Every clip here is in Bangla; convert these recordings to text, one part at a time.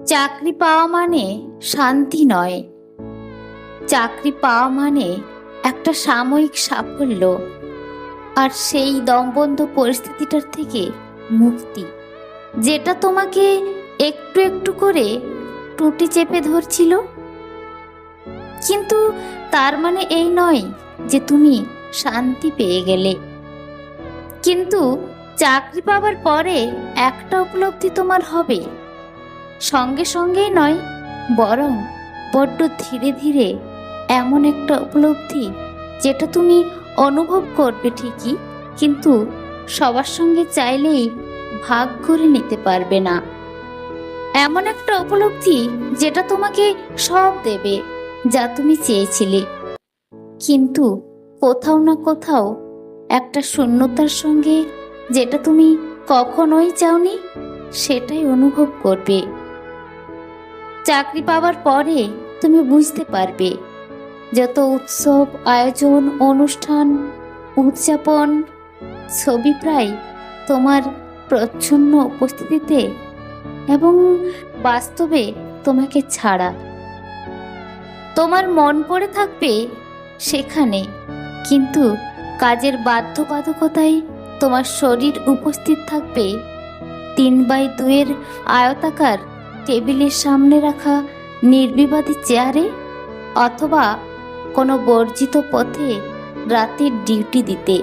চাকরি পাওয়া মানে শান্তি নয়, চাকরি পাওয়া মানে একটা সাময়িক সাফল্য আর সেই দমবন্ধ পরিস্থিতিটার থেকে মুক্তি, যেটা তোমাকে একটু একটু করে টুটি চেপে ধরছিল। কিন্তু তার মানে এই নয় যে তুমি শান্তি পেয়ে গেলে। কিন্তু চাকরি পাওয়ার পরে একটা উপলব্ধি তোমার হবে, সঙ্গে সঙ্গেই নয়, বরং বড্ড ধীরে ধীরে এমন একটা উপলব্ধি যেটা তুমি অনুভব করবে ঠিকই, কিন্তু সবার সঙ্গে চাইলেই ভাগ করে নিতে পারবে না। এমন একটা উপলব্ধি যেটা তোমাকে সব দেবে যা তুমি চেয়েছিলে, কিন্তু কোথাও না কোথাও একটা শূন্যতার সঙ্গে যেটা তুমি কখনোই চাওনি সেটাই অনুভব করবে। চাকরি পাওয়ার পরে তুমি বুঝতে পারবে যত উৎসব, আয়োজন, অনুষ্ঠান, উদযাপন, ছবি প্রায় তোমার প্রচ্ছন্ন উপস্থিতিতে এবং বাস্তবে তোমাকে ছাড়া। তোমার মন পড়ে থাকবে সেখানে, কিন্তু কাজের বাধ্যবাধকতায় তোমার শরীর উপস্থিত থাকবে 3x2 আয়তাকার টেবিলের সামনে রাখা নির্বিবাদী চেয়ারে, অথবা কোনো বর্জিত পথে রাতের ডিউটি দিতে।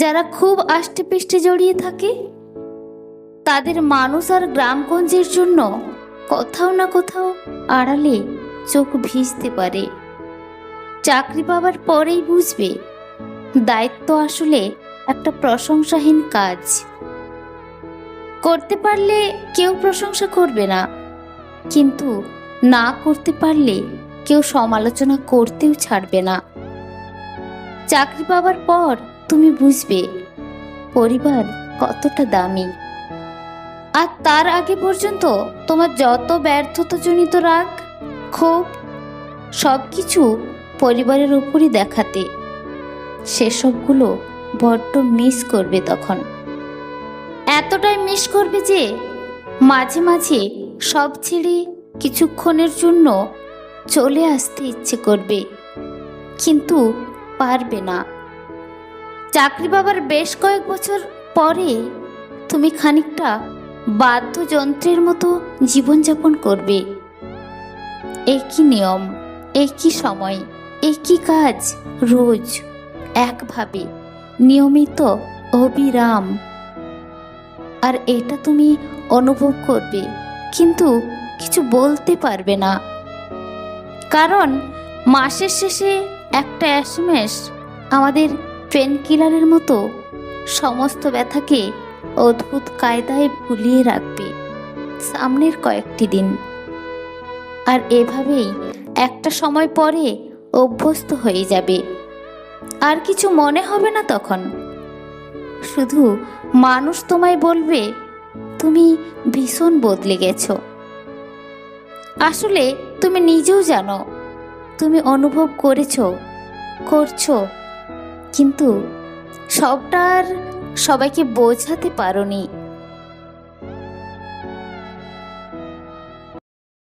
যারা খুব আষ্টেপৃষ্টে জড়িয়ে থাকে তাদের মানুষ আর গ্রামগঞ্জের জন্য কোথাও না কোথাও আড়ালে চোখ ভিজতে পারে। চাকরি পাওয়ার পরেই বুঝবে দায়িত্ব আসলে একটা প্রশংসাহীন কাজ। করতে পারলে কেউ প্রশংসা করবে না, কিন্তু না করতে পারলে কেউ সমালোচনা করতেও ছাড়বে না। চাকরি পাওয়ার পর তুমি বুঝবে পরিবার কতটা দামি। আর তার আগে পর্যন্ত তোমার যত ব্যর্থতাজনিত রাগ, ক্ষোভ, সব কিছু পরিবারের উপরই দেখাতে, সেসবগুলো বড্ড মিস করবে তখন। এতটাই মিস করবে যে মাঝে মাঝে সব ছেড়ে কিছুক্ষণের জন্য চলে আসতে ইচ্ছে করবে, কিন্তু পারবে না। চাকরি পাবার বেশ কয়েক বছর পরে তুমি খানিকটা বাদ্যযন্ত্রের মতো জীবনযাপন করবে। একই নিয়ম, একই সময়, একই কাজ, রোজ একভাবে, নিয়মিত, অবিরাম। আর এটা তুমি অনুভব করবে, কিন্তু কিছু বলতে পারবে না, কারণ মাসের শেষে একটা এসএমএস আমাদের পেন কিলারের মতো সমস্ত ব্যথাকে অদ্ভুত কায়দায় ভুলিয়ে রাখবে সামনের কয়েকটি দিন। আর এভাবেই একটা সময় পরে অভ্যস্ত হয়ে যাবে, আর কিছু মনে হবে না তখন। শুধু মানুষ তোমায় বলবে তুমি ভীষণ বদলে গেছো। আসলে তুমি নিজেও জানো তুমি অনুভব করছো, কিন্তু সবটা আর সবাইকে বোঝাতে পারোনি।